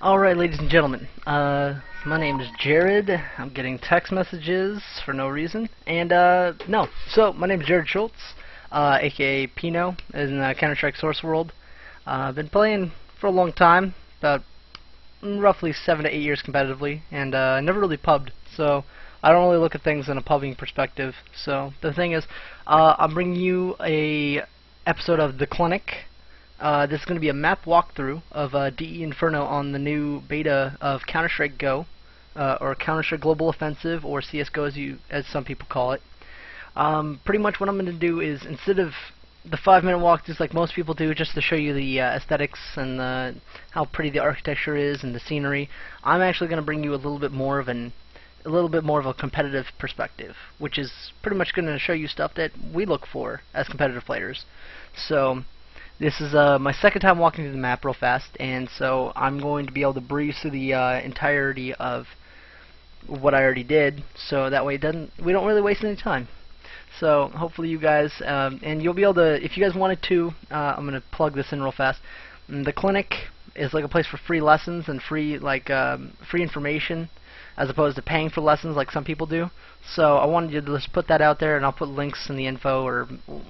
Alright, ladies and gentlemen, my name is Jared. I'm getting text messages for no reason. And, no. So, my name is Jared Schultz, aka Pinnochio, in Counter-Strike Source World. I've been playing for a long time, about roughly 7 to 8 years competitively, and never really pubbed, so I don't really look at things in a pubbing perspective. So, the thing is, I'm bringing you a episode of The Clinic. This is going to be a map walkthrough of DE Inferno on the new beta of Counter-Strike Go, or Counter-Strike Global Offensive, or CSGO as some people call it. Pretty much what I'm going to do is, instead of the 5-minute walkthroughs like most people do, just to show you the aesthetics and how pretty the architecture is and the scenery, I'm actually going to bring you a little bit more of a competitive perspective, which is pretty much going to show you stuff that we look for as competitive players. So, this is my second time walking through the map real fast, and so I'm going to be able to breeze through the entirety of what I already did, so that way we don't really waste any time. So hopefully you guys, and you'll be able to, if you guys wanted to, I'm going to plug this in real fast. The Clinic is like a place for free lessons and free information, as opposed to paying for lessons like some people do. So I wanted you to just put that out there, and I'll put links in the info or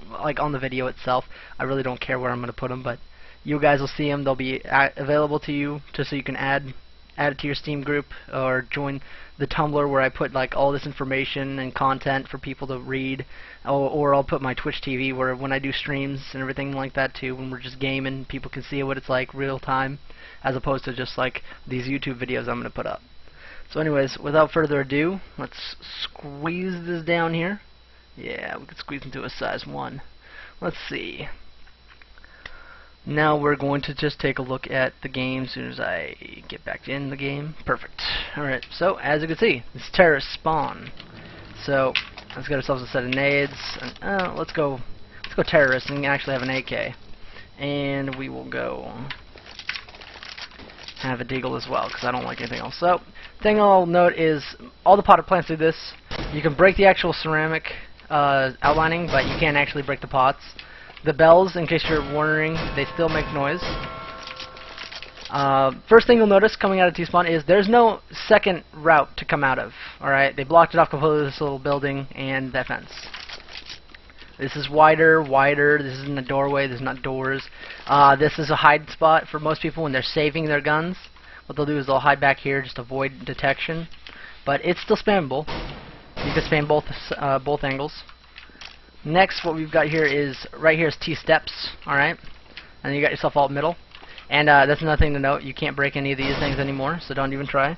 like on the video itself. I really don't care where I'm going to put them, but you guys will see them. They'll be available to you, just so you can add it to your Steam group or join the Tumblr where I put like all this information and content for people to read, or I'll put my Twitch TV where when I do streams and everything like that too, when we're just gaming, people can see what it's like real time, as opposed to just like these YouTube videos I'm going to put up. So anyways, without further ado, let's squeeze this down here. Yeah, we can squeeze into a size 1. Let's see. Now we're going to just take a look at the game as soon as I get back in the game. Perfect. Alright, so as you can see, this terrorist spawn. So let's get ourselves a set of nades. And, let's go terrorist and actually have an AK. And we will go have a deagle as well, because I don't like anything else. So, thing I'll note is all the potted plants do this. You can break the actual ceramic outlining, but you can't actually break the pots. The bells, in case you're wondering, they still make noise. First thing you'll notice coming out of T-spawn is there's no second route to come out of. Alright, they blocked it off completely, this little building and that fence. This is wider, this isn't a doorway, there's not doors. This is a hide spot for most people when they're saving their guns. What they'll do is they'll hide back here just to avoid detection. But it's still spammable. You can spam both angles. Next, what we've got here is, right here is T-steps, alright? And then you got yourself alt middle. And that's another thing to note, you can't break any of these things anymore, so don't even try.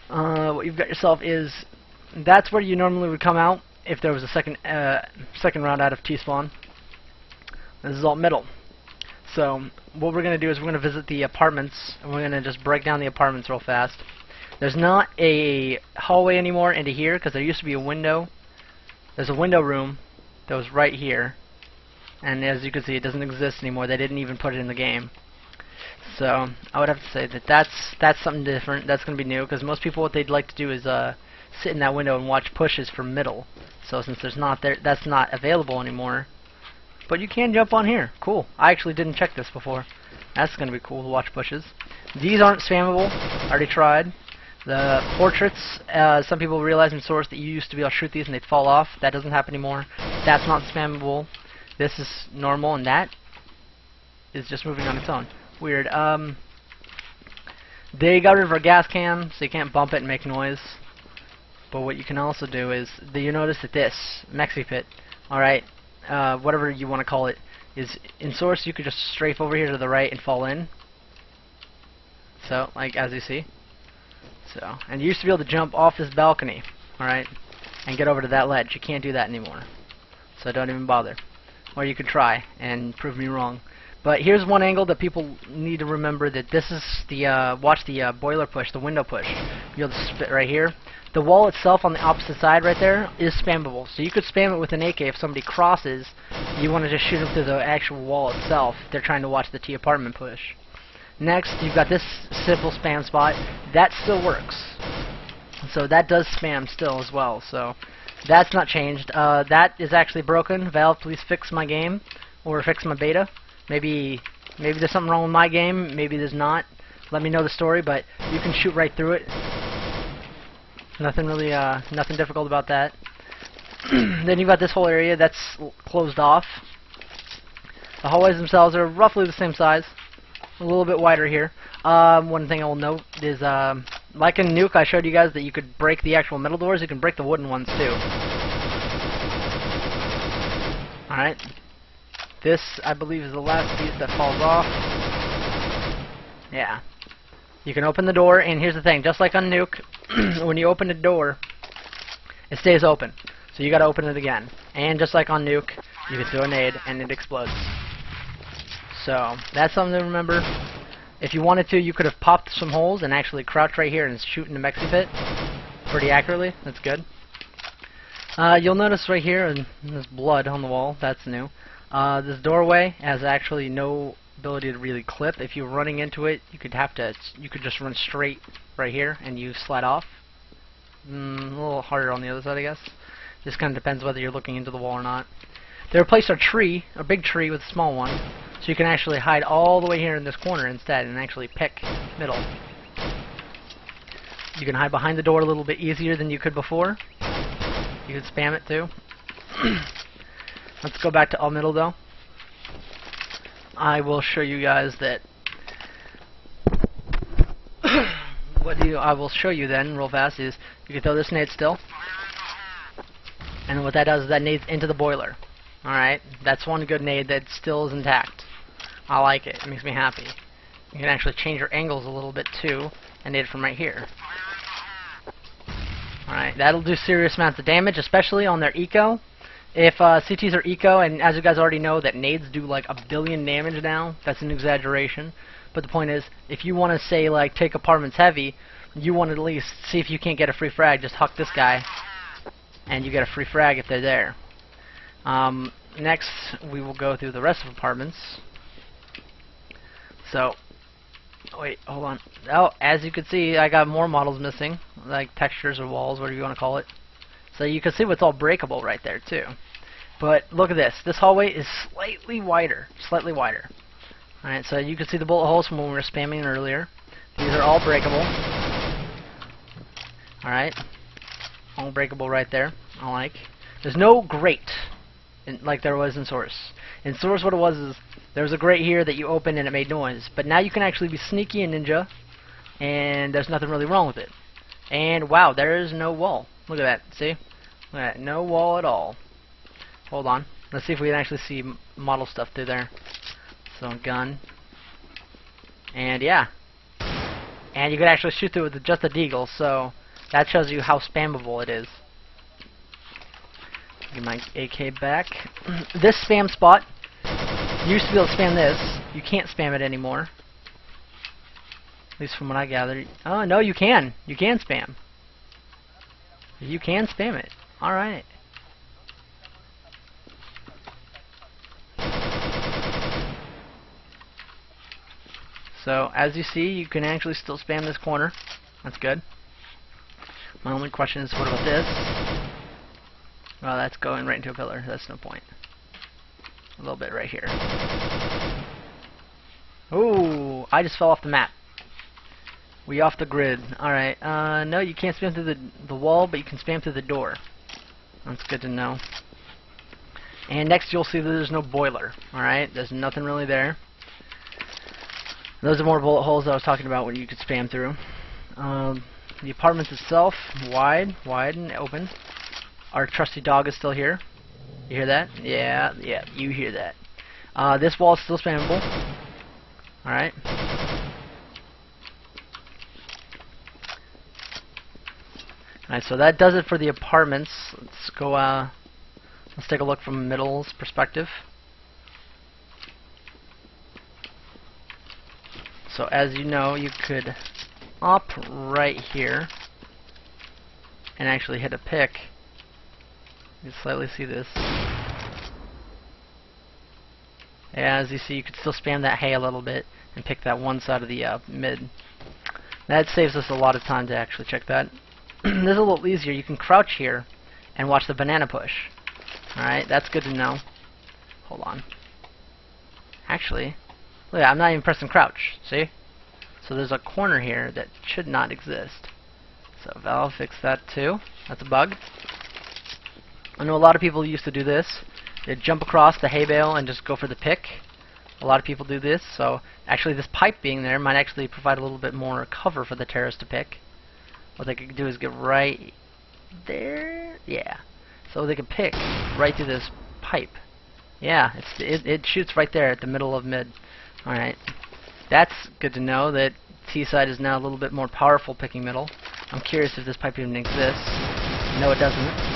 What you've got yourself is, that's where you normally would come out if there was a second round out of T-spawn. This is alt middle. So what we're going to do is we're going to visit the apartments, and we're going to just break down the apartments real fast. There's not a hallway anymore into here, because there used to be a window. There's a window room that was right here, and as you can see, it doesn't exist anymore. They didn't even put it in the game. So I would have to say that that's something different. That's going to be new, because most people, what they'd like to do is sit in that window and watch pushes from middle. So since that's not available anymore. But you can jump on here. Cool. I actually didn't check this before. That's going to be cool to watch pushes. These aren't spammable. I already tried. The portraits, some people realize in Source that you used to be able to shoot these and they'd fall off. That doesn't happen anymore. That's not spammable. This is normal, and that is just moving on its own. Weird. They got rid of our gas can, so you can't bump it and make noise. But what you can also do is, you notice that this Mexi Pit, alright, whatever you want to call it, is in Source you could just strafe over here to the right and fall in. So, like as you see. So, and you used to be able to jump off this balcony, alright, and get over to that ledge. You can't do that anymore. So don't even bother. Or you could try and prove me wrong. But here's one angle that people need to remember, that this is the, watch the boiler push, the window push. You'll just spit right here. The wall itself on the opposite side right there is spammable. So you could spam it with an AK if somebody crosses. You want to just shoot them through the actual wall itself. They're trying to watch the T apartment push. Next, you've got this simple spam spot. That still works. So that does spam still as well. So that's not changed. That is actually broken. Valve, please fix my game, or fix my beta. Maybe there's something wrong with my game. Maybe there's not. let me know the story, but you can shoot right through it. Nothing really, nothing difficult about that. Then you've got this whole area that's closed off. The hallways themselves are roughly the same size, a little bit wider here. One thing I will note is, like in Nuke, I showed you guys that you could break the actual metal doors. You can break the wooden ones too. Alright. This, I believe, is the last piece that falls off. Yeah. You can open the door, and here's the thing. Just like on Nuke, when you open the door, it stays open. So you gotta open it again. And just like on Nuke, you can throw a nade, and it explodes. So, that's something to remember. If you wanted to, you could have popped some holes and actually crouched right here and shoot in the Mexi pit pretty accurately. That's good. You'll notice right here, and there's blood on the wall. That's new. This doorway has actually no ability to really clip. If you're running into it, you could just run straight right here and you slide off. A little harder on the other side, I guess. Just kind of depends whether you're looking into the wall or not. They replaced our tree, a big tree with a small one, so you can actually hide all the way here in this corner instead and actually pick middle. You can hide behind the door a little bit easier than you could before. You could spam it too. Let's go back to all middle though. I will show you guys that. I will show you then real fast is you can throw this nade still, and what that does is that nades into the boiler. Alright, that's one good nade that still is intact. I like it. It makes me happy. You can actually change your angles a little bit too and nade from right here. Alright, that'll do serious amounts of damage, especially on their eco. If CTs are eco, and as you guys already know that nades do like 1 billion damage now, that's an exaggeration. But the point is, if you want to say like take apartments heavy, you want to at least see if you can't get a free frag, just huck this guy, and you get a free frag if they're there. Next, we will go through the rest of apartments. So, wait, hold on. Oh, as you can see, I got more models missing, like textures or walls, whatever you want to call it. So you can see what's all breakable right there too. But look at this. This hallway is slightly wider. Slightly wider. Alright, so you can see the bullet holes from when we were spamming earlier. These are all breakable. Alright. All breakable right there. I like. There's no grate like there was in Source. In Source what it was is there was a grate here that you opened and it made noise. But now you can actually be sneaky and ninja, and there's nothing really wrong with it. And wow, there is no wall. Look at that. See? Look at that. No wall at all. Hold on. Let's see if we can actually see model stuff through there. So, gun. And yeah. And you can actually shoot through it with just a deagle, so that shows you how spammable it is. Get my AK back. This spam spot, you used to be able to spam this. You can't spam it anymore. At least from what I gathered. Oh, no, you can. You can spam. You can spam it. Alright. So, as you see, you can actually still spam this corner. That's good. My only question is, what about this? Well, that's going right into a pillar. That's no point. A little bit right here. Ooh, I just fell off the map. We off the grid. Alright, no, you can't spam through the wall, but you can spam through the door. That's good to know. And next you'll see that there's no boiler. Alright, there's nothing really there. Those are more bullet holes that I was talking about when you could spam through. The apartment itself, wide and open. Our trusty dog is still here. You hear that? Yeah, you hear that. This wall is still spammable. Alright. Alright, so that does it for the apartments. Let's go, let's take a look from middle's perspective. So as you know, you could up right here and actually hit a pick. You can slightly see this. As you see, you could still spam that hay a little bit and pick that one side of the mid. That saves us a lot of time to actually check that. This is a little easier. You can crouch here and watch the banana push. Alright, that's good to know. Hold on. Actually, look, I'm not even pressing crouch. See? So there's a corner here that should not exist. So Valve fixed that too. That's a bug. I know a lot of people used to do this. They'd jump across the hay bale and just go for the pick. A lot of people do this, so actually this pipe being there might actually provide a little bit more cover for the terrorists to pick. What they could do is get right there. Yeah. So they could pick right through this pipe. Yeah, it shoots right there at the middle of mid. Alright. That's good to know that T-side is now a little bit more powerful picking middle. I'm curious if this pipe even exists. No, it doesn't.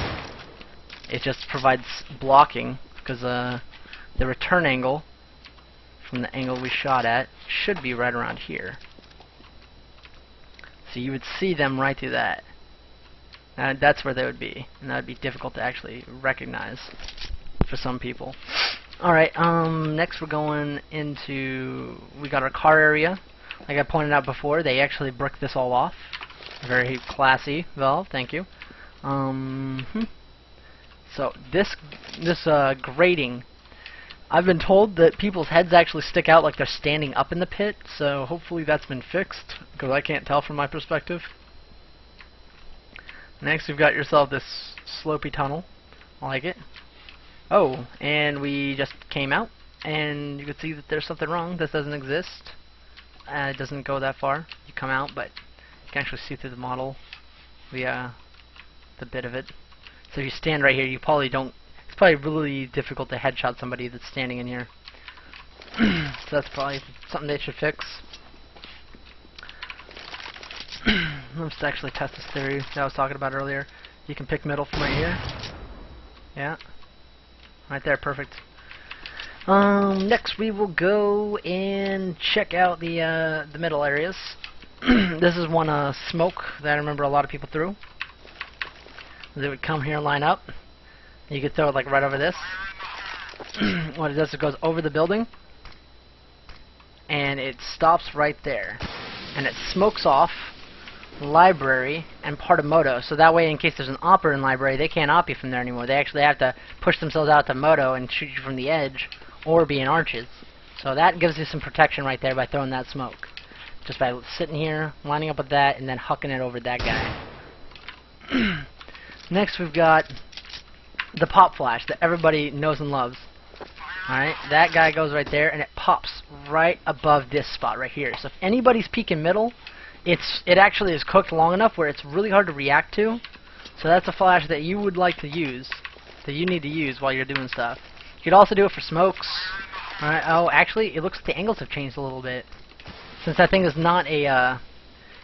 It just provides blocking because the return angle from the angle we shot at should be right around here. So you would see them right through that. And that's where they would be. And that would be difficult to actually recognize for some people. Alright, next we're going into... we got our car area. Like I pointed out before, they actually bricked this all off. Very classy, Valve, thank you. So this grating, I've been told that people's heads actually stick out like they're standing up in the pit, so hopefully that's been fixed, because I can't tell from my perspective. Next you've got yourself this slopey tunnel. I like it. Oh, and we just came out, and you can see that there's something wrong. This doesn't exist. It doesn't go that far. You come out, but you can actually see through the model, the bit of it. So if you stand right here, you probably don't... it's probably really difficult to headshot somebody that's standing in here. So that's probably something they should fix. Let's actually test this theory that I was talking about earlier. You can pick middle from right here. Yeah. Right there, perfect. Next we will go and check out the middle areas. This is one smoke that I remember a lot of people threw. They would come here and line up. You could throw it like right over this. What it does is it goes over the building and it stops right there. And it smokes off library and part of moto. So that way in case there's an opper in library, they can't op you from there anymore. They actually have to push themselves out to moto and shoot you from the edge or be in arches. So that gives you some protection right there by throwing that smoke. Just by sitting here, lining up with that, and then hucking it over that guy. Next we've got the pop flash that everybody knows and loves. Alright, that guy goes right there and it pops right above this spot right here. So if anybody's peeking middle, it actually is cooked long enough where it's really hard to react to. So that's a flash that you would like to use, that you need to use while you're doing stuff. You could also do it for smokes. Alright, oh actually it looks like the angles have changed a little bit. Since that thing is not a,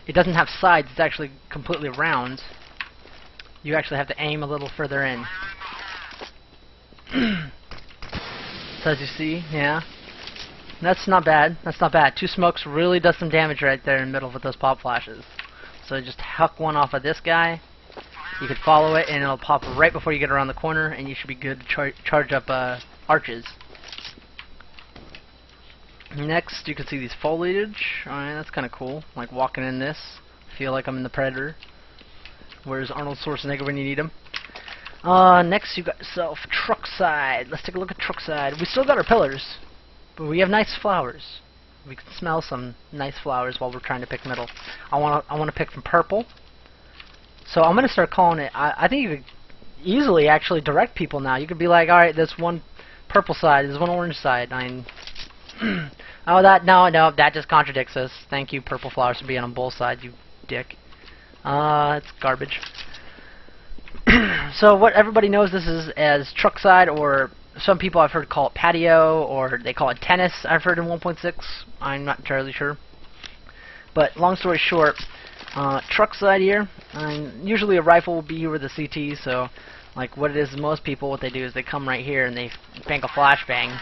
it doesn't have sides, it's actually completely round. You actually have to aim a little further in. So as you see, yeah. That's not bad. That's not bad. Two smokes really does some damage right there in the middle with those pop flashes. So just huck one off of this guy. You could follow it and it'll pop right before you get around the corner and you should be good to charge up arches. Next you can see these foliage. Alright, that's kinda cool. Like walking in this. Feel like I'm in the Predator. Where's Arnold Schwarzenegger when you need him? Next you got yourself truck side. Let's take a look at truck side. We still got our pillars, but we have nice flowers. We can smell some nice flowers while we're trying to pick middle. I wanna pick from purple. So I'm gonna start calling it. I think you could easily actually direct people now. You could be like, all right, there's one purple side, there's one orange side. Oh, no, that just contradicts us. Thank you, purple flowers, for being on both sides, you dick. It's garbage. So what everybody knows this is as truck side, or some people I've heard call it patio, or they call it tennis, I've heard in 1.6. I'm not entirely sure. But long story short, truck side here, usually a rifle will be here with a CT, so like what it is most people, what they do is they come right here and they bank a flashbang.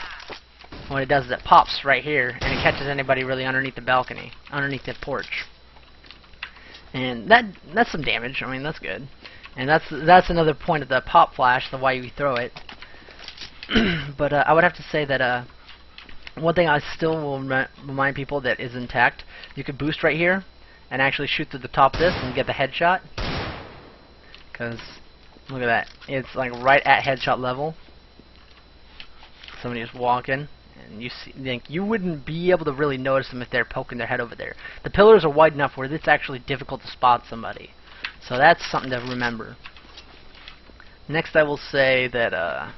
What it does is it pops right here and it catches anybody really underneath the balcony, underneath the porch. And that's some damage. I mean, that's good. And that's another point of the pop flash, the why we throw it. But I would have to say that one thing I still will remind people that is intact. You could boost right here and actually shoot through the top of this and get the headshot. Because look at that, it's like right at headshot level. Somebody just walking. And you see, like, you wouldn't be able to really notice them if they're poking their head over there. The pillars are wide enough where it's actually difficult to spot somebody. So that's something to remember. Next, I will say that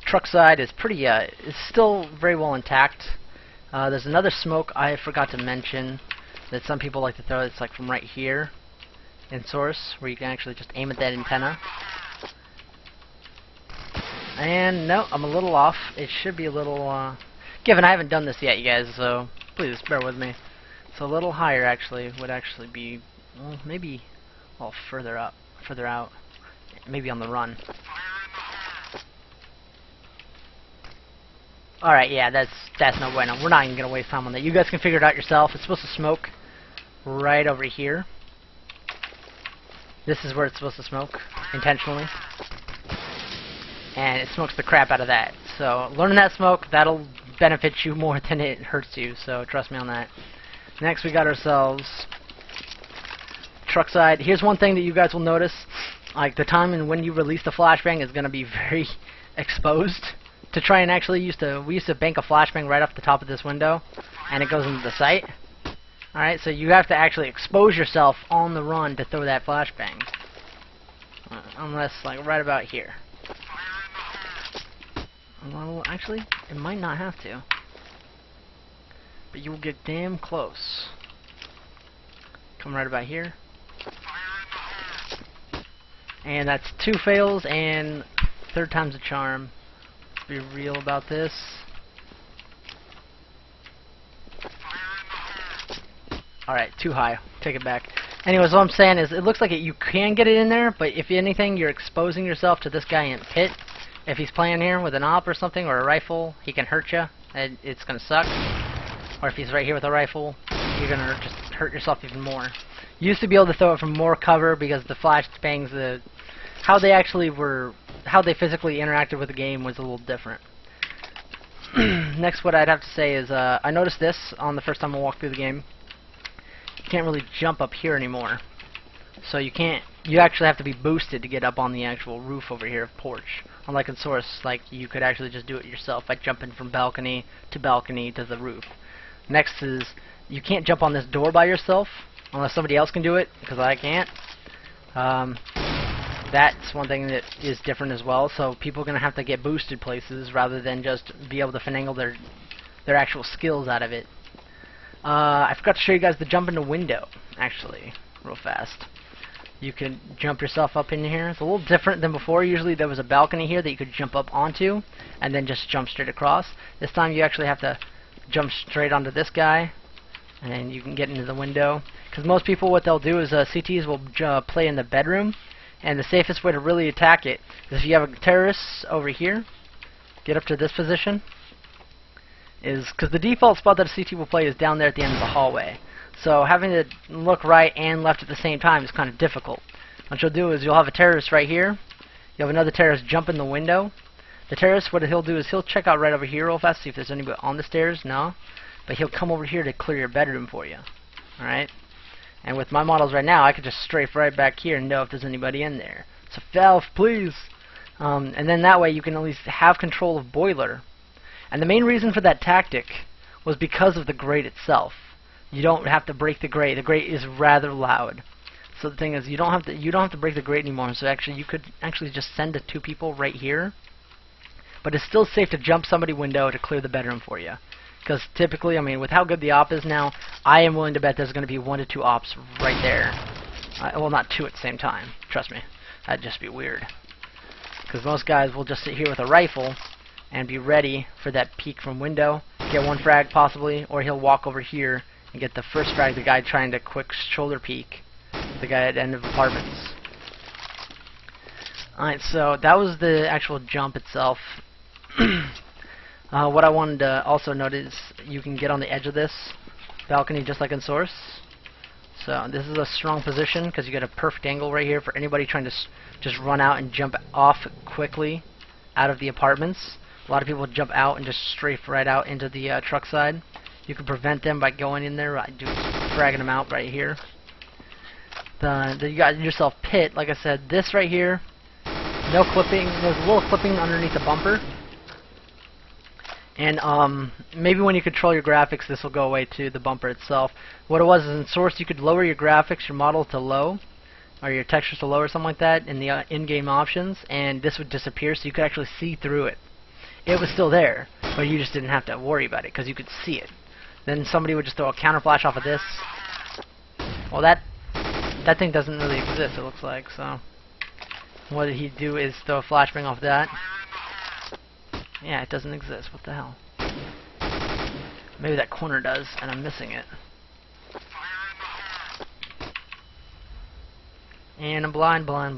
truck side is pretty, is still very well intact. There's another smoke I forgot to mention that some people like to throw. It's like from right here in source, where you can actually just aim at that antenna. And no, I'm a little off. It should be a little, given I haven't done this yet, you guys, so please bear with me. It's a little higher, actually. Would actually be, well, maybe, well, further up, further out, maybe on the run. Alright, yeah, that's no bueno. We're not even gonna waste time on that. You guys can figure it out yourself. It's supposed to smoke right over here. This is where it's supposed to smoke, intentionally. And it smokes the crap out of that. So, learning that smoke, that'll benefit you more than it hurts you, so trust me on that. Next, we got ourselves truck side. Here's one thing that you guys will notice. Like, the time and when you release the flashbang is gonna be very exposed. To try and actually we used to bank a flashbang right off the top of this window, and it goes into the sight. Alright, so you have to actually expose yourself on the run to throw that flashbang. Unless, like, right about here. Well, actually, it might not have to. But you will get damn close. Come right about here. And that's 2 fails, and 3rd time's a charm. Be real about this. Alright, too high. Take it back. Anyways, what I'm saying is, it looks like you can get it in there, but if anything, you're exposing yourself to this guy in pit. If he's playing here with an op or something, or a rifle, he can hurt you, and it's going to suck. Or if he's right here with a rifle, you're going to just hurt yourself even more. You used to be able to throw it from more cover because the flashbangs, how they actually were, how they physically interacted with the game was a little different. Next, what I'd have to say is, I noticed this on the first time I walked through the game. You can't really jump up here anymore. So you actually have to be boosted to get up on the actual roof over here of porch. Unlike in Source, like, you could actually just do it yourself by jumping from balcony to the roof. Next is, you can't jump on this door by yourself, unless somebody else can do it, because I can't. That's one thing that is different as well, so people are going to have to get boosted places rather than just be able to finagle their actual skills out of it. I forgot to show you guys the jump in the window, actually, real fast. You can jump yourself up in here. It's a little different than before. Usually there was a balcony here that you could jump up onto and then just jump straight across. This time you actually have to jump straight onto this guy and you can get into the window. Because most people, what they'll do is CTs will play in the bedroom, and the safest way to really attack it is if you have a terrorist over here, get up to this position, is because the default spot that a CT will play is down there at the end of the hallway. So having to look right and left at the same time is kind of difficult. What you'll do is you'll have a terrorist right here. You'll have another terrorist jump in the window. The terrorist, what he'll do is he'll check out right over here real fast, see if there's anybody on the stairs. No. But he'll come over here to clear your bedroom for you. Alright? And with my models right now, I could just strafe right back here and know if there's anybody in there. So Valve, please! And then that way you can at least have control of boiler. And the main reason for that tactic was because of the grate itself. You don't have to break the grate. The grate is rather loud. So the thing is, you don't have to break the grate anymore. So actually, you could actually just send the 2 people right here. But it's still safe to jump somebody's window to clear the bedroom for you. Because typically, I mean, with how good the op is now, I am willing to bet there's going to be 1 to 2 ops right there. Well, not 2 at the same time. Trust me, that'd just be weird. Because most guys will just sit here with a rifle and be ready for that peek from window, get 1 frag possibly, or he'll walk over here and get the first frag, the guy trying to quick shoulder peek, the guy at the end of apartments. Alright, so that was the actual jump itself. What I wanted to also note is you can get on the edge of this balcony just like in Source. So this is a strong position because you get a perfect angle right here for anybody trying to just run out and jump off quickly out of the apartments. A lot of people jump out and just strafe right out into the truck side. You can prevent them by going in there, fragging them out right here. You got yourself pit, like I said, this right here, no clipping, there's a little clipping underneath the bumper. And maybe when you control your graphics, this will go away too, the bumper itself. What it was is in Source, you could lower your graphics, your model to low, or your textures to low or something like that in the in-game options, and this would disappear so you could actually see through it. It was still there, but you just didn't have to worry about it because you could see it. Then somebody would just throw a counter flash off of this. Well, that thing doesn't really exist, it looks like, so what he'd do is throw a flashbang off that. Yeah, it doesn't exist. What the hell? Maybe that corner does, and I'm missing it. And I'm blind. Alright.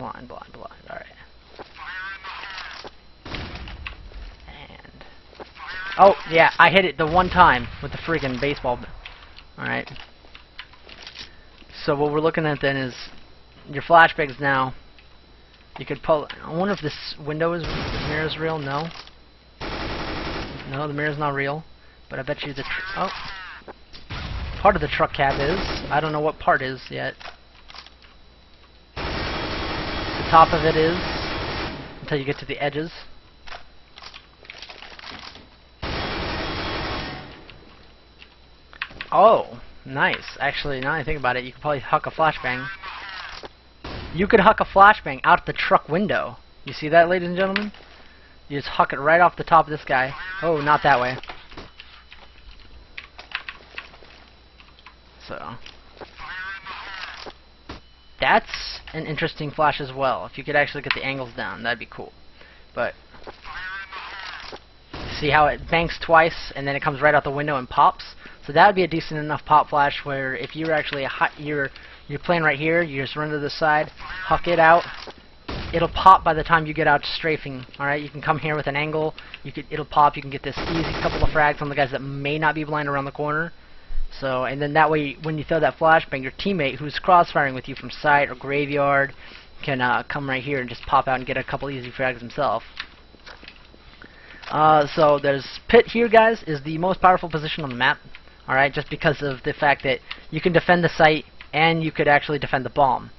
And... oh, yeah, I hit it the one time with the friggin' baseball. Alright. So what we're looking at then is your flashbangs now. You could pull... I wonder if this window is... this mirror is real? No. No, the mirror's not real, but I bet you the part of the truck cab is. I don't know what part is yet. The top of it is, until you get to the edges. Oh, nice. Actually, now I think about it, you could probably huck a flashbang. You could huck a flashbang out the truck window. You see that, ladies and gentlemen? You just huck it right off the top of this guy. Oh, not that way. So that's an interesting flash as well. If you could actually get the angles down, that'd be cool. But see how it banks twice and then it comes right out the window and pops? So that would be a decent enough pop flash where if you're actually you're playing right here, you just run to the side, huck it out. It'll pop by the time you get out strafing. Alright, you can come here with an angle, it'll pop, you can get this easy couple of frags on the guys that may not be blind around the corner. So, and then that way, when you throw that flashbang, your teammate who's crossfiring with you from site or graveyard can come right here and just pop out and get a couple easy frags himself. So there's Pit here, guys, is the most powerful position on the map. Alright, just because of the fact that you can defend the site and you could actually defend the bomb.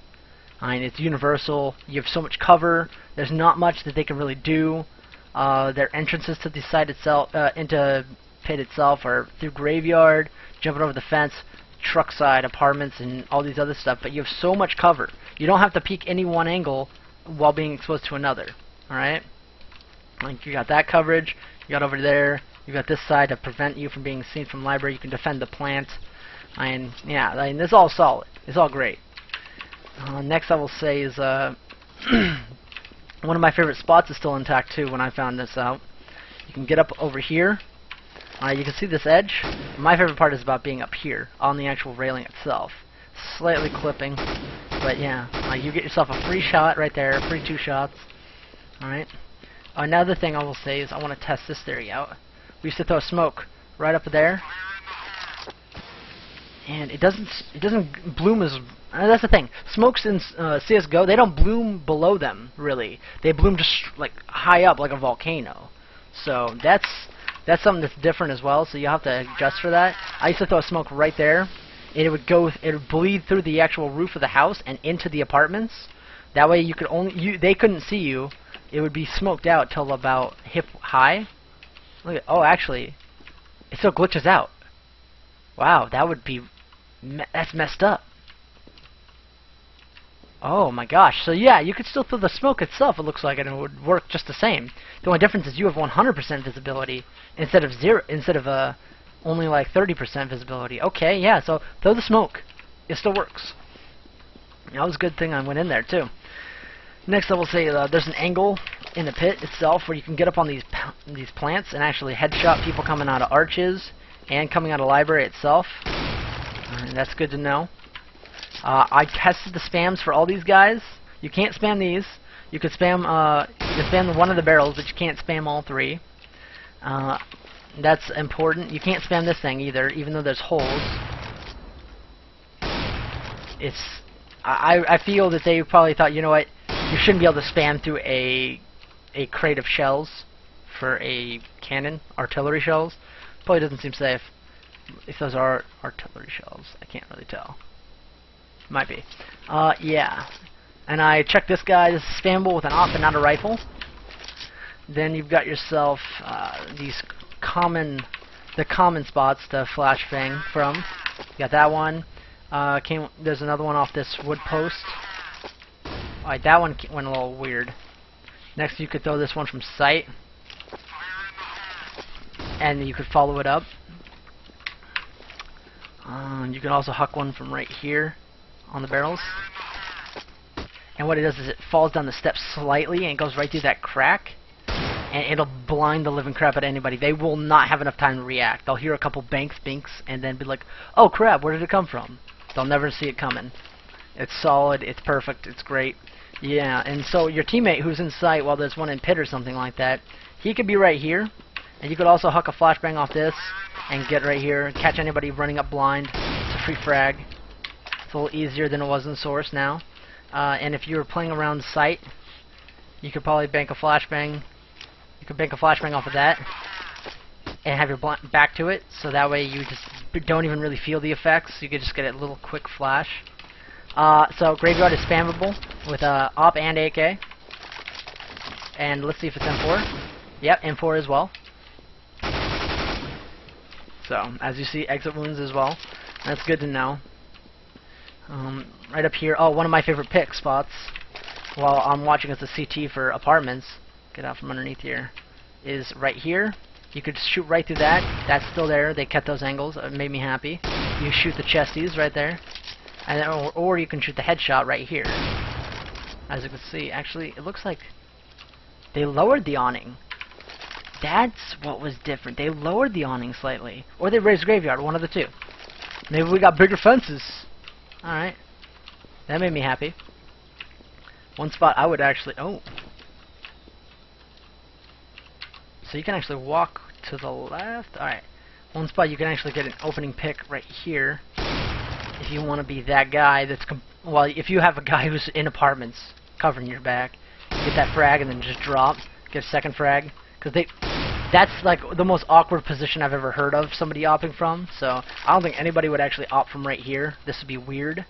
I mean, it's universal. You have so much cover. There's not much that they can really do. Their entrances to the site itself, into Pit itself, are through graveyard, jumping over the fence, truck side, apartments, and all these other stuff. But you have so much cover. You don't have to peek any one angle while being exposed to another. All right. Like you got that coverage. You got over there. You got this side to prevent you from being seen from library. You can defend the plant. And yeah, I mean, it's all solid. It's all great. Next I will say is one of my favorite spots is still intact too when I found this out. You can get up over here. You can see this edge. My favorite part is about being up here on the actual railing itself. Slightly clipping, but yeah, you get yourself a free shot right there, free 2 shots. Alright. Another thing I will say is I want to test this theory out. We used to throw smoke right up there. And it doesn't bloom as... that's the thing. Smokes in CSGO, they don't bloom below them, really. They bloom just like high up, like a volcano. So that's something that's different as well. So you have to adjust for that. I used to throw smoke right there, and it would bleed through the actual roof of the house and into the apartments. That way you could they couldn't see you. It would be smoked out till about hip high. Look at, oh, actually, it still glitches out. Wow, that would be... that's messed up. Oh my gosh. So yeah, you could still throw the smoke itself, it looks like, and it would work just the same. The only difference is you have 100% visibility instead of only like 30% visibility. Okay, yeah, so throw the smoke. It still works. That was a good thing I went in there too. Next I will say there's an angle in the pit itself where you can get up on these plants and actually headshot people coming out of arches and coming out of library itself. And that's good to know. I tested the spams for all these guys. You can't spam these. You could spam one of the barrels, but you can't spam all 3. That's important. You can't spam this thing either, even though there's holes. I feel that they probably thought, you know what, you shouldn't be able to spam through a crate of shells for a cannon, artillery shells. Probably doesn't seem safe. If those are artillery shells, I can't really tell. Might be. Yeah. And I checked this guy. This is spammable with an op and not a rifle. Then you've got yourself these common spots to flashbang from. You got that one. There's another one off this wood post. Alright, that one went a little weird. Next, you could throw this one from sight, and you could follow it up. You can also huck one from right here on the barrels. And what it does is it falls down the steps slightly and it goes right through that crack, and it'll blind the living crap out of anybody. They will not have enough time to react. They'll hear a couple binks, and then be like, "Oh crap, where did it come from?" They'll never see it coming. It's solid, it's perfect, it's great. Yeah, and so your teammate who's in sight while there's one in pit or something like that, he could be right here, and you could also huck a flashbang off this and get right here and catch anybody running up blind. It's a free frag. It's a little easier than it was in Source now. And if you were playing around sight, you could probably bank a flashbang. You could bank a flashbang off of that and have your back to it, so that way you just don't even really feel the effects. You could just get a little quick flash. So Graveyard is spammable with AWP and AK. And let's see if it's M4. Yep, M4 as well. So, as you see, exit wounds as well. That's good to know. Right up here, one of my favorite pick spots while I'm watching as a CT for apartments, get out from underneath here, is right here. You could shoot right through that. That's still there. They kept those angles. It made me happy. You shoot the chesties right there. And then, or you can shoot the headshot right here. As you can see, actually, it looks like they lowered the awning. That's what was different. They lowered the awning slightly. Or they raised Graveyard, one of the two. Maybe we got bigger fences. Alright. That made me happy. One spot I would actually... Oh. So you can actually walk to the left. Alright. One spot you can actually get an opening pick right here. If you want to be that guy that's... Well, if you have a guy who's in apartments covering your back, you get that frag and then just drop. Get a second frag. Because that's like the most awkward position I've ever heard of somebody opping from. So I don't think anybody would actually opt from right here. This would be weird.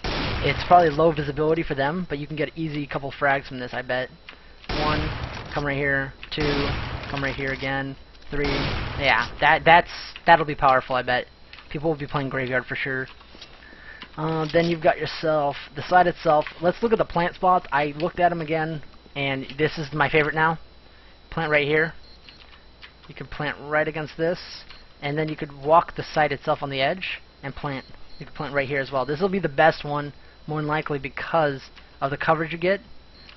It's probably low visibility for them, but you can get easy couple frags from this, I bet. One, come right here. Two, come right here again. Three, yeah, that'll be powerful, I bet. People will be playing Graveyard for sure. Then you've got yourself the side itself. Let's look at the plant spots. I looked at them again, and this is my favorite now. Plant right here. You can plant right against this, and then you could walk the site itself on the edge and plant. You can plant right here as well. This will be the best one, more than likely, because of the coverage you get.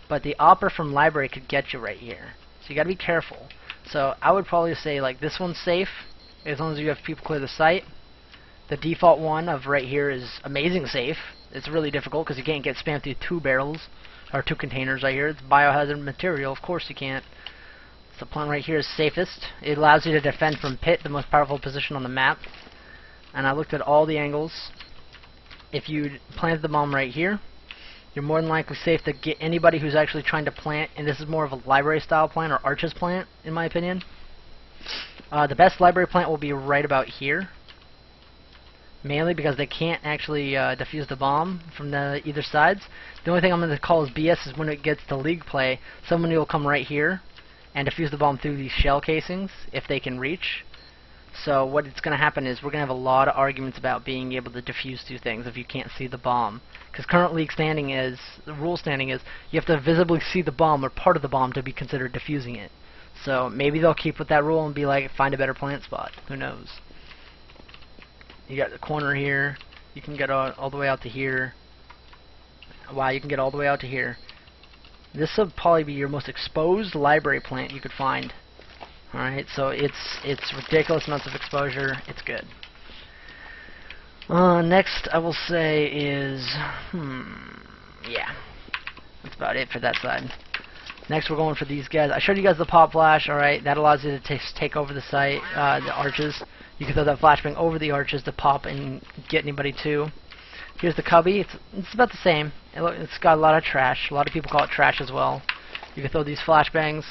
But the opera from library could get you right here, so you got to be careful. So I would probably say like this one's safe as long as you have people clear the site. The default one of right here is amazing safe. It's really difficult because you can't get spammed through two barrels or two containers right here. It's biohazard material, of course you can't. The plant right here is safest. It allows you to defend from pit, the most powerful position on the map. And I looked at all the angles. If you planted the bomb right here, you're more than likely safe to get anybody who's actually trying to plant, and this is more of a library style plant or arches plant, in my opinion. The best library plant will be right about here. Mainly because they can't actually defuse the bomb from either sides. The only thing I'm going to call is BS is when it gets to league play, somebody will come right here and defuse the bomb through these shell casings if they can reach. So what it's going to happen is we're going to have a lot of arguments about being able to defuse two things if you can't see the bomb. Because current league standing is, the rule standing is, you have to visibly see the bomb or part of the bomb to be considered defusing it. So maybe they'll keep with that rule and be like, find a better plant spot. Who knows? You got the corner here. You can get all the way out to here. Wow, you can get all the way out to here. This will probably be your most exposed library plant you could find. Alright, so it's ridiculous amounts of exposure. It's good. Next I will say is, yeah. That's about it for that side. Next we're going for these guys. I showed you guys the pop flash, alright. That allows you to take over the site, the arches. You can throw that flashbang over the arches to pop and get anybody too. Here's the cubby. It's about the same. It's got a lot of trash. A lot of people call it trash as well. You can throw these flashbangs.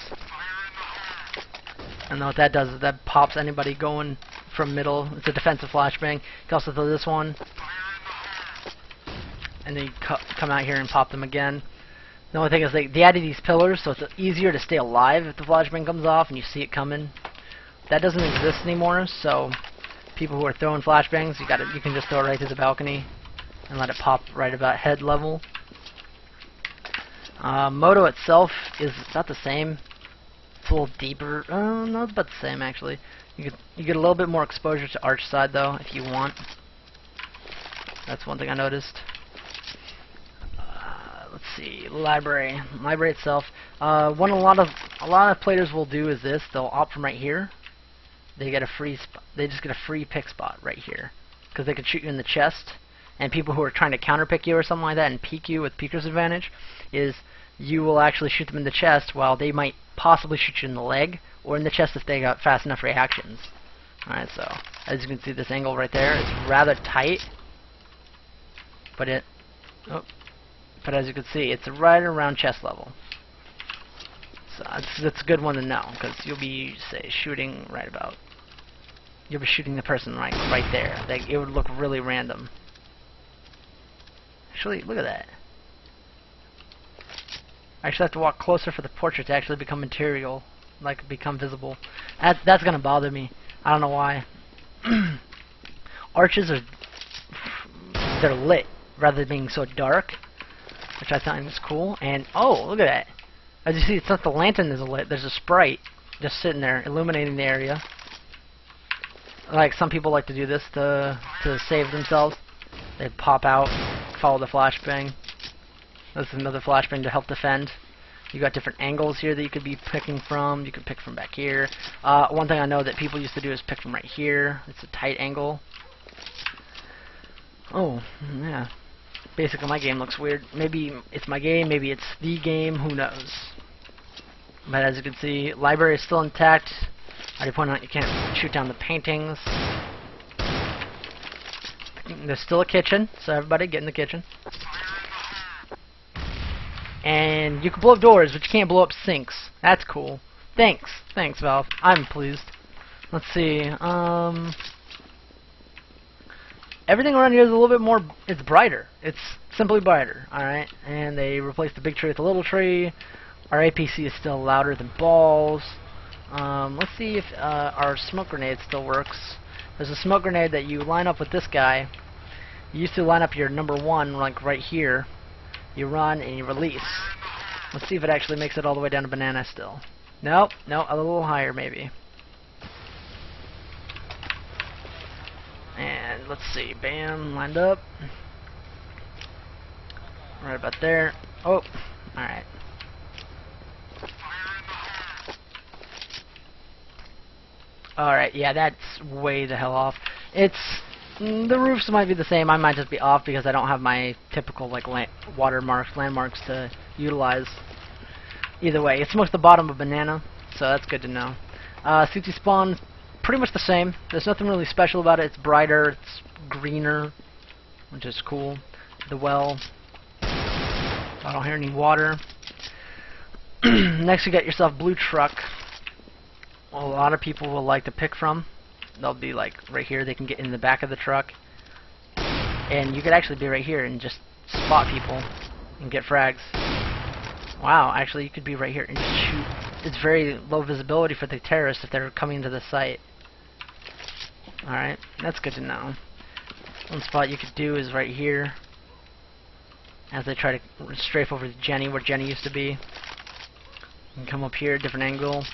And what that does is that pops anybody going from middle. It's a defensive flashbang. You can also throw this one. And then you come out here and pop them again. The only thing is they added these pillars, so it's easier to stay alive if the flashbang comes off and you see it coming. that doesn't exist anymore. So people who are throwing flashbangs, you can just throw it right through the balcony and let it pop right about head level. Moto itself is about the same. It's a little deeper. No, it's about the same actually. You get a little bit more exposure to arch side though, if you want. That's one thing I noticed. Let's see, library itself. What a lot of players will do is this: they'll opt from right here. They get a free they just get a free pick spot right here because they can shoot you in the chest. And people who are trying to counterpick you or something like that and peek you with peeker's advantage is you will actually shoot them in the chest while they might possibly shoot you in the leg or in the chest if they got fast enough reactions. Alright, so as you can see, this angle right there is rather tight, but as you can see, it's right around chest level. So that's a good one to know because you'll be shooting right about. You'll be shooting the person right there. It would look really random. Actually, look at that. I actually have to walk closer for the portrait to actually become material, like become visible. That's gonna bother me. I don't know why. Arches they're lit rather than being so dark, which I find is cool. And oh, look at that! As you see, it's not the lantern that's lit. There's a sprite just sitting there illuminating the area. Like some people like to do this to save themselves. They pop out, follow the flashbang. This is another flashbang to help defend. You got different angles here that you could be picking from. You can pick from back here. One thing I know that people used to do is pick from right here. It's a tight angle. Oh, yeah. Basically, my game looks weird. Maybe it's my game, maybe it's the game, who knows. But as you can see, library is still intact. I already pointed out you can't shoot down the paintings. There's still a kitchen, so everybody get in the kitchen. And you can blow up doors, but you can't blow up sinks. That's cool. Thanks, Valve. I'm pleased. Let's see. Everything around here is a little bit more. It's brighter. It's simply brighter. All right. And they replaced the big tree with the little tree. Our APC is still louder than balls. Let's see if our smoke grenade still works. There's a smoke grenade that you line up with this guy. You used to line up your #1 like right here. You run and you release. Let's see if it actually makes it all the way down to banana still. Nope, no, a little higher maybe. And let's see, bam, lined up. Right about there. Oh, alright. Alright, yeah, that's way the hell off. The roofs might be the same. I might just be off because I don't have my typical like landmarks to utilize. Either way, it's most the bottom of banana, so that's good to know. CT spawn, pretty much the same. There's nothing really special about it. It's brighter, it's greener, which is cool. The well. I don't hear any water. Next, you got yourself blue truck. A lot of people will like to pick from. They'll be like right here. They can get in the back of the truck, and you could actually be right here and just spot people and get frags. Wow, actually you could be right here and just shoot. It's very low visibility for the terrorists if they're coming into the site. Alright, that's good to know. One spot you could do is right here as they try to strafe over to Jenny, where Jenny used to be. You can come up here, different angle.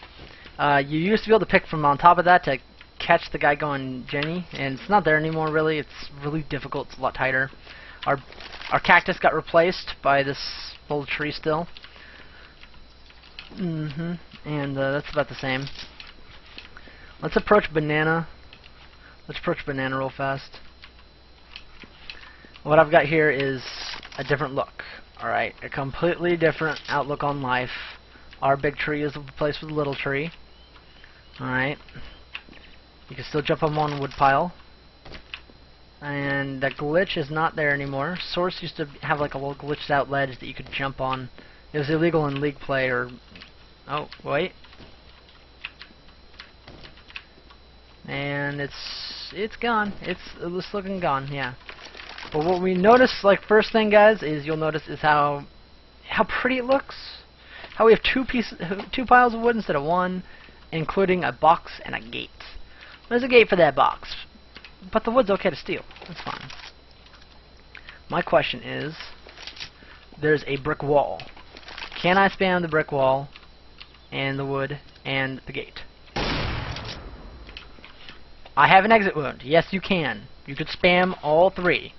You used to be able to pick from on top of that to catch the guy going Jenny, and it's not there anymore really. It's really difficult. It's a lot tighter. Our cactus got replaced by this little tree still. And that's about the same. Let's approach banana. Let's approach banana real fast. What I've got here is a different look. Alright, a completely different outlook on life. Our big tree is replaced with a little tree. Alright. You can still jump on one wood pile. And the glitch is not there anymore. Source used to have like a little glitched out ledge that you could jump on. It was illegal in League play or... Oh, wait. And it's gone. It's looking gone, yeah. But what we notice, like first thing guys, is you'll notice is how pretty it looks. How we have two piles of wood instead of one. including a box and a gate. There's a gate for that box, but the wood's okay to steal. That's fine. My question is, there's a brick wall. Can I spam the brick wall and the wood and the gate? I have an exit wound. Yes, you can. You could spam all three.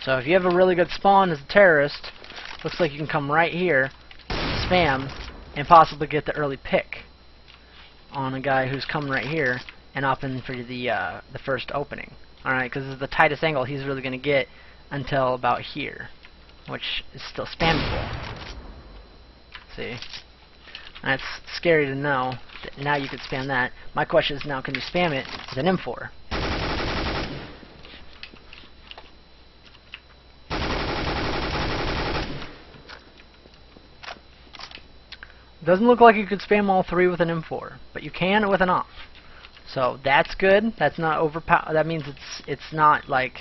So if you have a really good spawn as a terrorist, looks like you can come right here, spam, and possibly get the early pick on a guy who's coming right here and open for the first opening. Alright, because this is the tightest angle he's really going to get until about here, which is still spammable. See? That's scary to know that now you could spam that. My question is now, can you spam it with an M4? Doesn't look like you could spam all three with an M4, but you can with an op. So that's good. That's not overpower. That means it's not like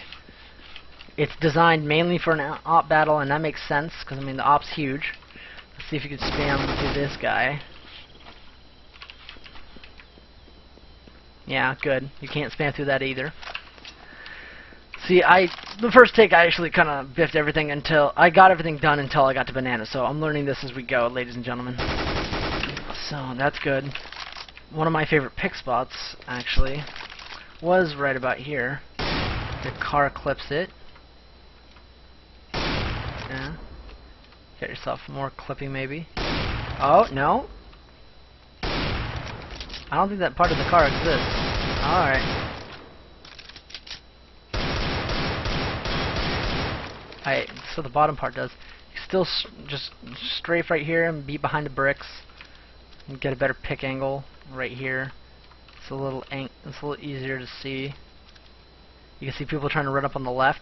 it's designed mainly for an op battle, and that makes sense because I mean the op's huge. Let's see if you can spam to this guy. Yeah, good. You can't spam through that either. See, the first take I actually kind of biffed everything until I got everything done until I got to banana. So I'm learning this as we go, ladies and gentlemen. So that's good. One of my favorite pick spots actually was right about here. The car clips it. Yeah. Get yourself more clipping maybe. Oh no. I don't think that part of the car exists. Alright. So the bottom part does. You still just strafe right here and be behind the bricks and get a better pick angle right here. It's a little easier to see. You can see people trying to run up on the left.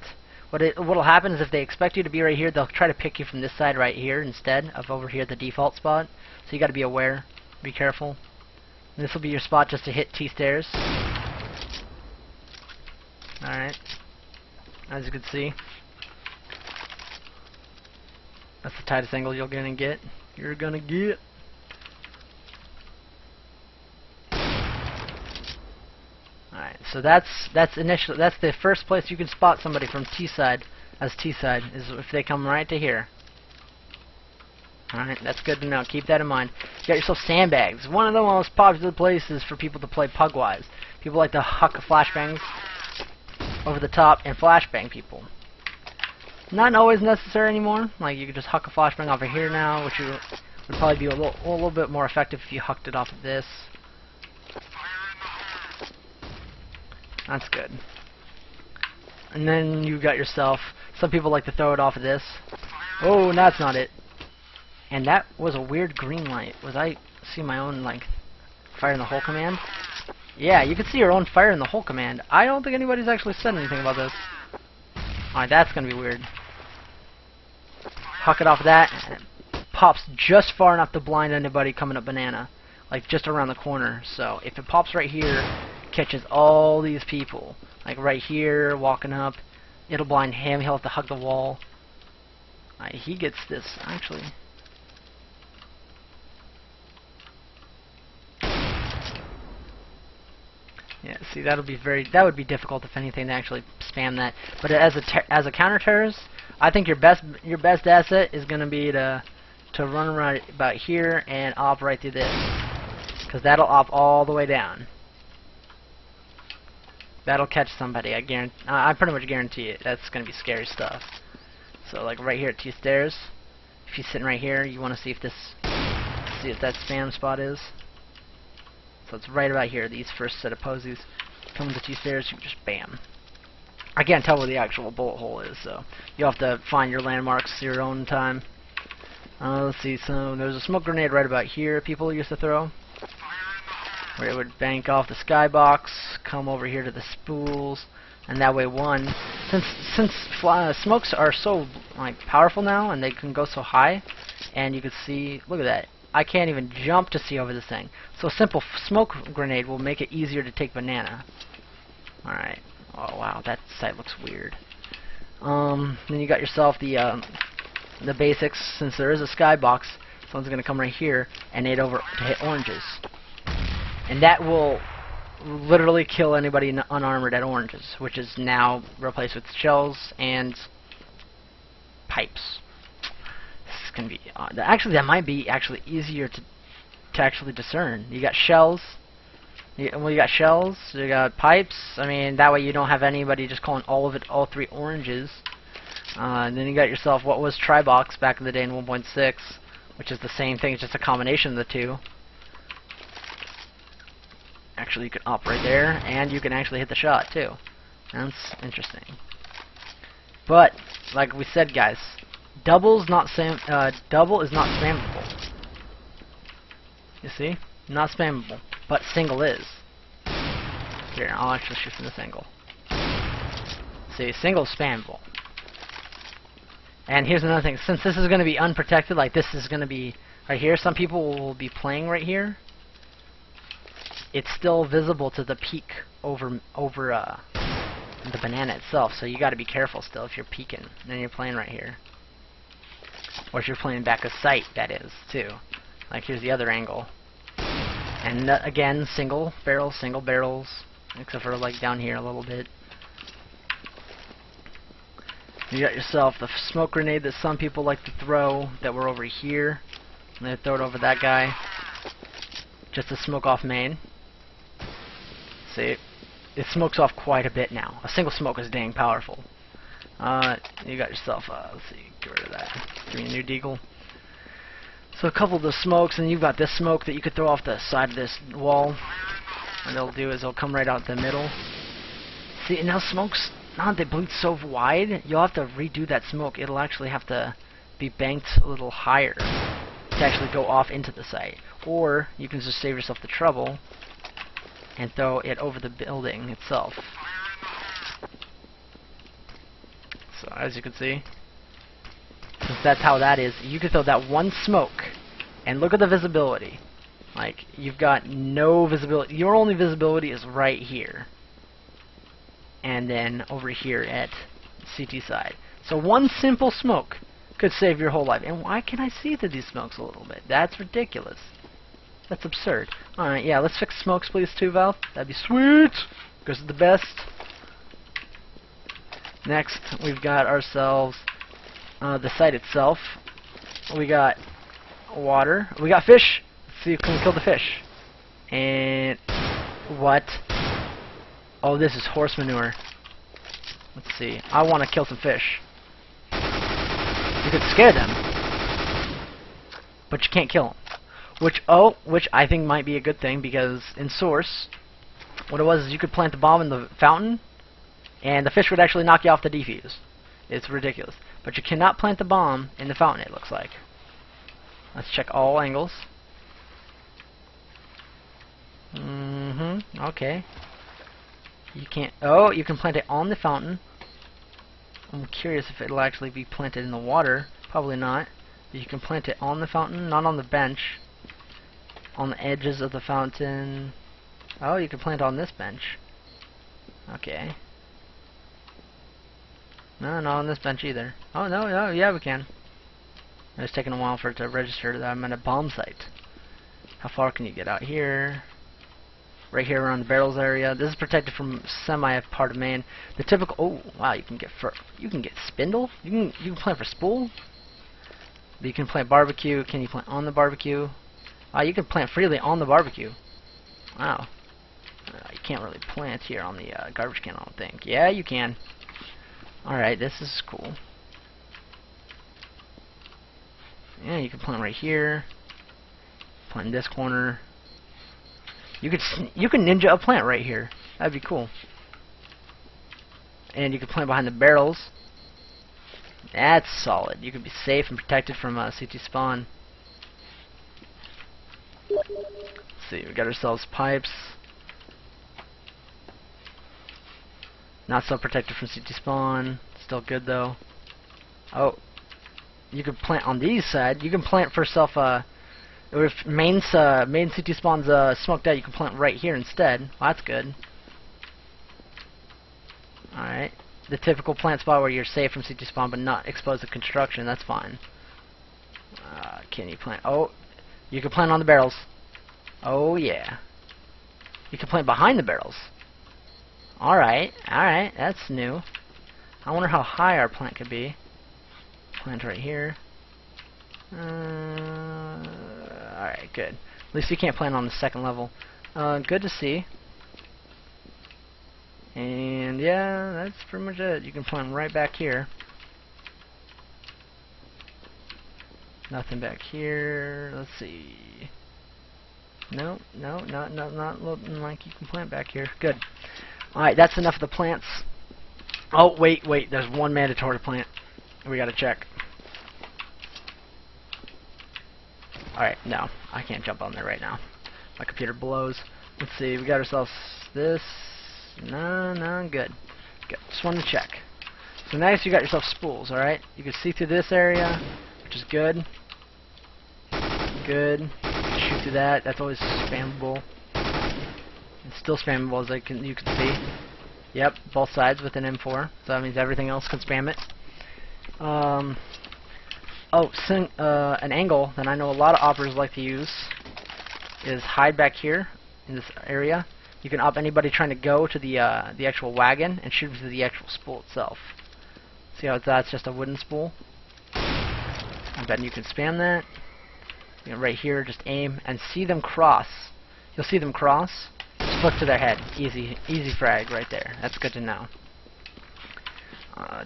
What'll happen is if they expect you to be right here, they'll try to pick you from this side right here instead of over here at the default spot. So you got to be aware, be careful. And this will be your spot just to hit T stairs. All right, as you can see. That's the tightest angle you're gonna get. Alright, so that's the first place you can spot somebody from T side as T side is if they come right to here. Alright, that's good to know. Keep that in mind. You got yourself sandbags. One of the most popular places for people to play pug-wise. People like to huck flashbangs over the top and flashbang people. Not always necessary anymore. Like you could just huck a flashbang off of here now, which would probably be a little bit more effective if you hucked it off of this. That's good. And then you got yourself. Some people like to throw it off of this. Oh, that's not it. And that was a weird green light. Was I see my own like fire in the hole command? Yeah, you can see your own fire in the hole command. I don't think anybody's actually said anything about this. Alright, that's gonna be weird. Huck it off of that, and it pops just far enough to blind anybody coming up banana. Like just around the corner. So if it pops right here, catches all these people. Like right here, walking up, it'll blind him, he'll have to hug the wall. He gets this, actually. Yeah, see, that would be difficult if anything to actually spam that. But as a counter terrorist, I think your best asset is gonna be to run right about here and op right through this, because that'll op all the way down. That'll catch somebody. I pretty much guarantee it. That's gonna be scary stuff. So like right here at T stairs, if you're sitting right here, you want to see if that spam spot is. So it's right about here. These first set of posies come to T stairs. You just bam. I can't tell where the actual bullet hole is, so you'll have to find your landmarks your own time. Let's see. So there's a smoke grenade right about here. People used to throw, where it would bank off the skybox, come over here to the spools, and that way since smokes are so like powerful now and they can go so high, and you can see, look at that. I can't even jump to see over this thing. So a simple smoke grenade will make it easier to take banana. Alright. Oh wow, that site looks weird. Then you got yourself the basics. Since there is a skybox, someone's gonna come right here and nade over to hit oranges. And that will literally kill anybody unarmored at oranges, which is now replaced with shells and pipes. This is gonna be actually, that might be actually easier to actually discern. You got shells. Well, you got shells. You got pipes. I mean, that way you don't have anybody just calling all three oranges. And then you got yourself what was Tribox back in the day in 1.6, which is the same thing. It's just a combination of the two. Actually, you can operate there, and you can actually hit the shot too. That's interesting. But like we said, guys, double is not spammable. You see, not spammable, but single is. Here, I'll actually shoot from this angle. See, single is spammable. And here's another thing: since this is going to be unprotected, like this is going to be right here, some people will be playing right here. It's still visible to the peak over the banana itself, so you got to be careful still if you're peeking and you're playing right here, or if you're playing back of sight, that is too. Like here's the other angle, and again single barrels, except for like down here a little bit. You got yourself the smoke grenade that some people like to throw that were over here, and they throw it over that guy just to smoke off main. See, it smokes off quite a bit now. A single smoke is dang powerful. You got yourself, let's see, get rid of that. Give me a new deagle. So a couple of the smokes, and you've got this smoke that you could throw off the side of this wall. What they'll do is they'll come right out the middle. See, and now smokes, now they bleed so wide, you'll have to redo that smoke. It'll actually have to be banked a little higher to actually go off into the site. Or you can just save yourself the trouble and throw it over the building itself. So as you can see, since that's how that is, you can throw that one smoke, and look at the visibility. Like, you've got no visibility. Your only visibility is right here, and then over here at CT side. So one simple smoke could save your whole life. And why can I see through these smokes a little bit? That's ridiculous. That's absurd. Alright, yeah, let's fix smokes, please, too, Valve. That'd be sweet, because it's the best. Next, we've got ourselves the site itself. We got water. We got fish. Let's see if we can kill the fish. And what? Oh, this is horse manure. Let's see. I want to kill some fish. You could scare them, but you can't kill them. Which I think might be a good thing, because in Source, what it was is you could plant the bomb in the fountain, and the fish would actually knock you off the defuse. It's ridiculous. But you cannot plant the bomb in the fountain, it looks like. Let's check all angles. Okay. You can't... Oh, you can plant it on the fountain. I'm curious if it'll actually be planted in the water. Probably not. But you can plant it on the fountain, not on the bench. On the edges of the fountain. Oh, you can plant on this bench. Okay. No, not on this bench either. Oh, no, yeah, we can. It's taking a while for it to register that I'm at a bomb site. How far can you get out here? Right here around the barrels area. This is protected from semi part of main. The typical... Oh, wow, you can get spindle? You can plant for spool? But you can plant barbecue. Can you plant on the barbecue? You can plant freely on the barbecue. Wow. You can't really plant here on the garbage can, I don't think. Yeah, you can. Alright, this is cool. Yeah, you can plant right here. Plant in this corner. You can ninja a plant right here. That'd be cool. And you can plant behind the barrels. That's solid. You can be safe and protected from CT spawn. Let's see, we got ourselves pipes. Not so protected from CT spawn. Still good though. Oh, you can plant on these side. You can plant for self. If main CT spawn's smoked out, you can plant right here instead. Well, that's good. All right, the typical plant spot where you're safe from CT spawn but not exposed to construction. That's fine. Can you plant? Oh, you can plant on the barrels. Oh yeah. You can plant behind the barrels. Alright, that's new. I wonder how high our plant could be. Plant right here. Alright, good. At least you can't plant on the second level. Good to see. And yeah, that's pretty much it. You can plant right back here. Nothing back here. Let's see. No, not looking like you can plant back here. Good. Alright, that's enough of the plants. Oh, wait, there's one mandatory plant we gotta check. Alright, no, I can't jump on there right now. My computer blows. Let's see, we got ourselves this. No, good. Just wanted to check. So next you got yourself spools, alright? You can see through this area, which is good. Good. Shoot through that. That's always spammable. It's still spammable as you can see. Yep, both sides with an M4. So that means everything else can spam it. An angle that I know a lot of operators like to use is hide back here in this area. You can up anybody trying to go to the actual wagon and shoot to the actual spool itself. See how that's just a wooden spool? I bet you can spam that. You know, right here, just aim and see them cross. You'll see them cross. Just flick to their head. Easy frag right there. That's good to know.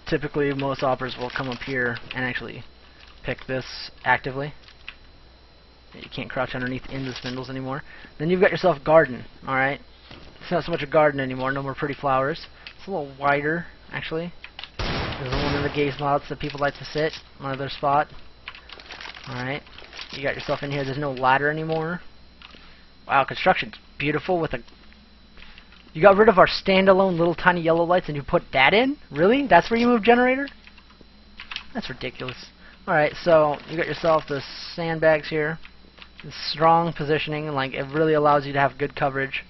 Typically, most operators will come up here and actually pick this actively. You can't crouch underneath in the spindles anymore. Then you've got yourself garden. All right. It's not so much a garden anymore. No more pretty flowers. It's a little wider, actually. There's one of the gay spots that people like to sit. Another spot. All right. You got yourself in here. There's no ladder anymore. Wow, construction's beautiful with a... You got rid of our standalone little tiny yellow lights and you put that in? Really? That's where you move generator? That's ridiculous. Alright, so you got yourself the sandbags here. The strong positioning, like it really allows you to have good coverage.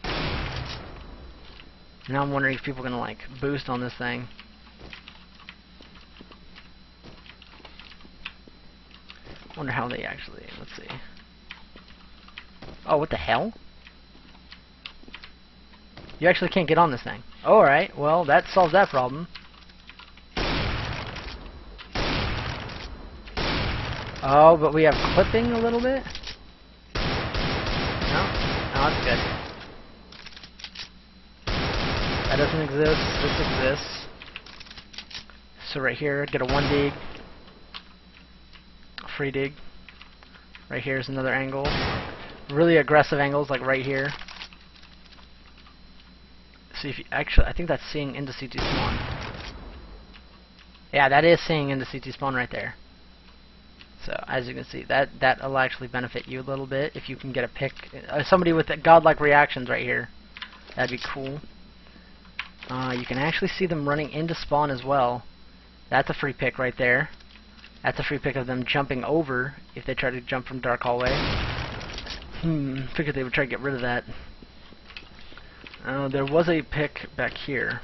Now I'm wondering if people are gonna like boost on this thing. Wonder how they actually, let's see. Oh, what the hell? You actually can't get on this thing. Alright, well, that solves that problem. Oh, but we have clipping a little bit? No? No, that's good. That doesn't exist. This exists. So right here, get a 1 dig. Free dig. Right here is another angle. Really aggressive angles, like right here. See if you actually, I think that's seeing into CT spawn. Yeah, that is seeing into CT spawn right there. So as you can see, that'll actually benefit you a little bit if you can get a pick. Somebody with godlike reactions right here. That'd be cool. You can actually see them running into spawn as well. That's a free pick right there. That's a free pick of them jumping over if they try to jump from dark hallway. Figured they would try to get rid of that. There was a pick back here.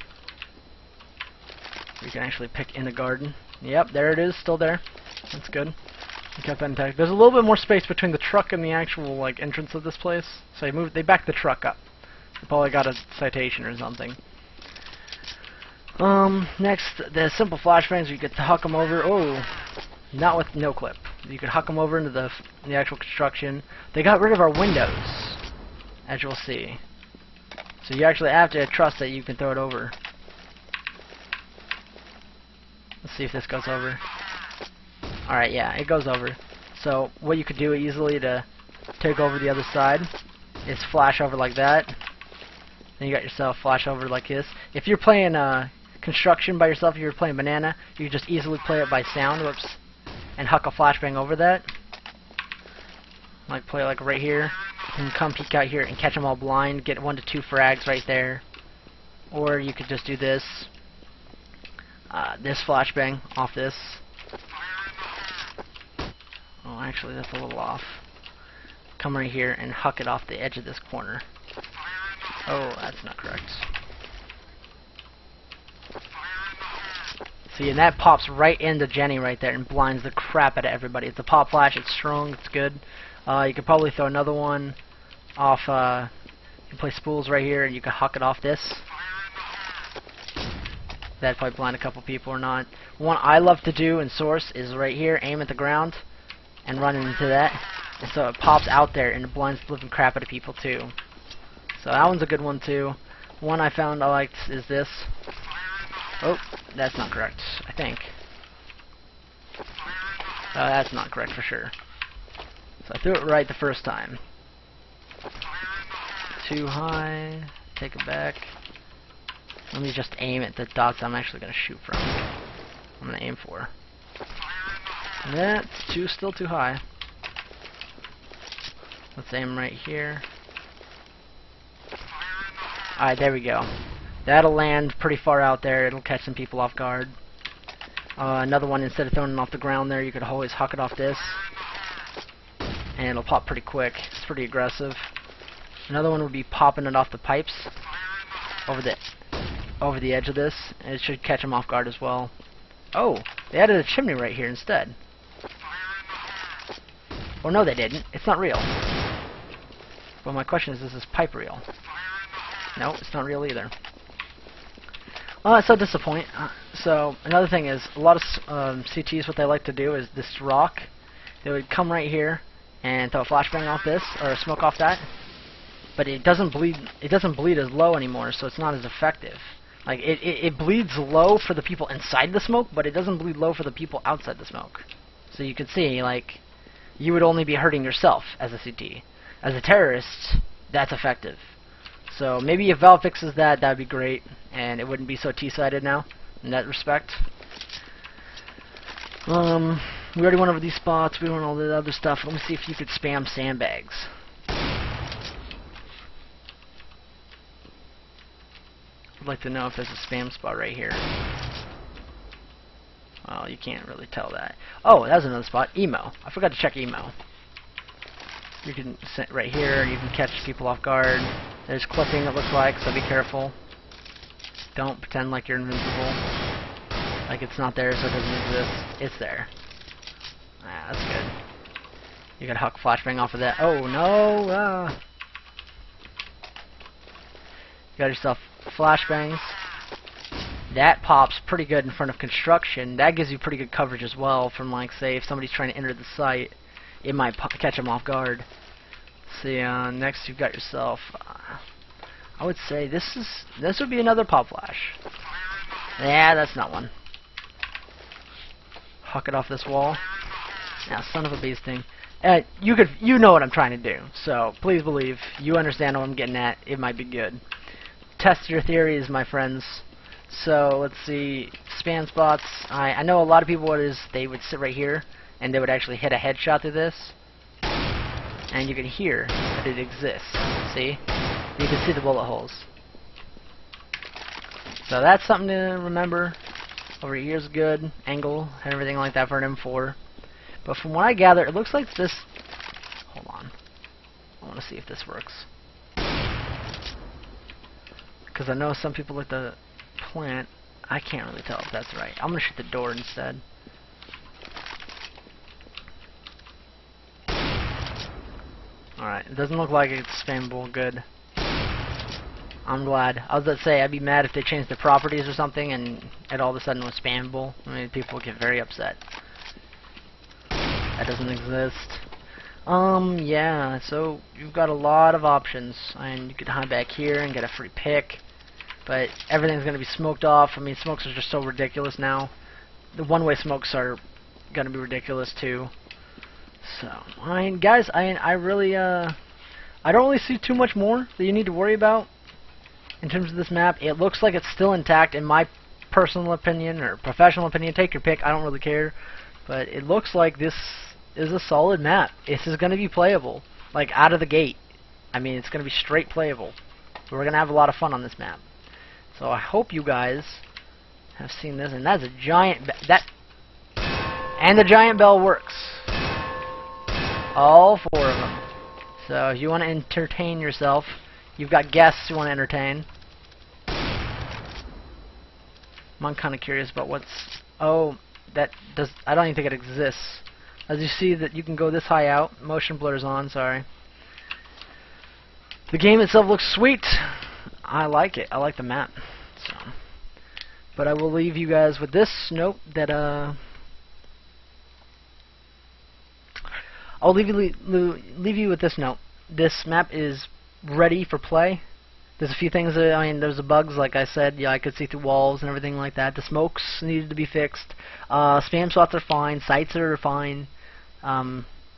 You can actually pick in the garden. Yep, there it is, still there. That's good. You kept that intact. There's a little bit more space between the truck and the actual like entrance of this place. So they backed the truck up. They probably got a citation or something. Next, the simple flashbangs, you get to huck them over. Oh, not with no clip. You could huck them over into the actual construction. They got rid of our windows, as you'll see. So you actually have to trust that you can throw it over. Let's see if this goes over. Alright, yeah, it goes over. So what you could do easily to take over the other side is flash over like that. Then you got yourself flash over like this. If you're playing construction by yourself, if you're playing banana, you can just easily play it by sound, whoops, and huck a flashbang over that. Like play like right here. You can come peek out here and catch them all blind, get 1 to 2 frags right there. Or you could just do this. This flashbang off this. Oh, actually that's a little off. Come right here and huck it off the edge of this corner. Oh, that's not correct. See, and that pops right into Jenny right there and blinds the crap out of everybody. It's a pop flash, it's strong, it's good. You could probably throw another one off, you can place spools right here, and you can huck it off this. That'd probably blind a couple people or not. One I love to do in Source is right here, aim at the ground, and run into that. And so it pops out there, and it blinds the living crap out of people too. So that one's a good one too. One I found I liked is this. Oh, that's not correct, I think. That's not correct for sure. So I threw it right the first time. Too high, take it back. Let me just aim at the dots I'm actually going to shoot from. I'm going to aim for. That's still too high. Let's aim right here. Alright, there we go. That'll land pretty far out there. It'll catch some people off guard. Another one, instead of throwing it off the ground there, you could always huck it off this. And it'll pop pretty quick. It's pretty aggressive. Another one would be popping it off the pipes over the edge of this, and it should catch them off guard as well. Oh, they added a chimney right here instead. Well, no, they didn't. It's not real. Well, my question is this pipe real? No, it's not real either. Well, that's so disappointing. So another thing is, a lot of CTs, what they like to do is this rock. They would come right here and throw a flashbang off this, or a smoke off that. But it doesn't bleed. It doesn't bleed as low anymore, so it's not as effective. Like it bleeds low for the people inside the smoke, but it doesn't bleed low for the people outside the smoke. So you can see, like, you would only be hurting yourself as a CT. As a terrorist, that's effective. So maybe if Valve fixes that, that'd be great, and it wouldn't be so T-sided now in that respect. We already went over these spots. We went over all the other stuff. Let me see if you could spam sandbags. I'd like to know if there's a spam spot right here. Well, you can't really tell that. Oh, that's another spot. Emo. I forgot to check emo. You can sit right here. You can catch people off guard. There's clipping, it looks like, so be careful. Don't pretend like you're invincible. Like it's not there, so it doesn't exist. It's there. Ah, that's good. You gotta huck flashbang off of that. Oh no! You got yourself flashbangs. That pops pretty good in front of construction. That gives you pretty good coverage as well from, like, say, if somebody's trying to enter the site, it might catch them off guard. See, next you've got yourself. I would say this would be another pop flash. Yeah, that's not one. Huck it off this wall. Now, son of a bee sting. You know what I'm trying to do. So please believe you understand what I'm getting at. It might be good. Test your theories, my friends. So let's see, spam spots. I know a lot of people they would sit right here and they would actually hit a headshot through this, and you can hear that it exists. See, you can see the bullet holes. So that's something to remember. Over here's good angle and everything like that for an M4. But from what I gather, it looks like this. Hold on, I want to see if this works, because I know some people like to plant. I can't really tell if that's right. I'm gonna shoot the door instead. Alright, it doesn't look like it's spammable. Good. I'm glad. I was about to say, I'd be mad if they changed the properties or something and it all of a sudden was spammable. I mean, people would get very upset. That doesn't exist. Yeah, so you've got a lot of options, and you could hide back here and get a free pick, but everything's going to be smoked off. I mean, smokes are just so ridiculous now. The one-way smokes are going to be ridiculous too. So, I mean, guys, I really, I don't really see too much more that you need to worry about in terms of this map. It looks like it's still intact in my personal opinion, or professional opinion. Take your pick, I don't really care. But it looks like this is a solid map. This is going to be playable, like, out of the gate. I mean, it's going to be straight playable. We're going to have a lot of fun on this map. So I hope you guys have seen this. And that's a giant... And the giant bell works. All 4 of them. So if you want to entertain yourself, you've got guests you want to entertain. I'm kind of curious about what's... Oh, that does... I don't even think it exists. As you see that you can go this high out. Motion blur's on, sorry. The game itself looks sweet. I like it. I like the map. So, but I will leave you guys with this note that I'll leave you with this note. This map is ready for play. There's a few things that, I mean, there's the bugs, like I said. Yeah, I could see through walls and everything like that. The smokes needed to be fixed. Spam spots are fine. Sites are fine.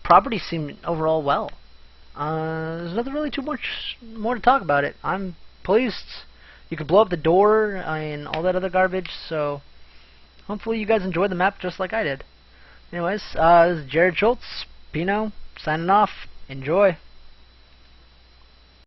Properties seem overall well. There's nothing really too much more to talk about it. I'm pleased. You could blow up the door and all that other garbage, so hopefully you guys enjoyed the map just like I did. Anyways, this is Jared Schultz, Pino, signing off. Enjoy.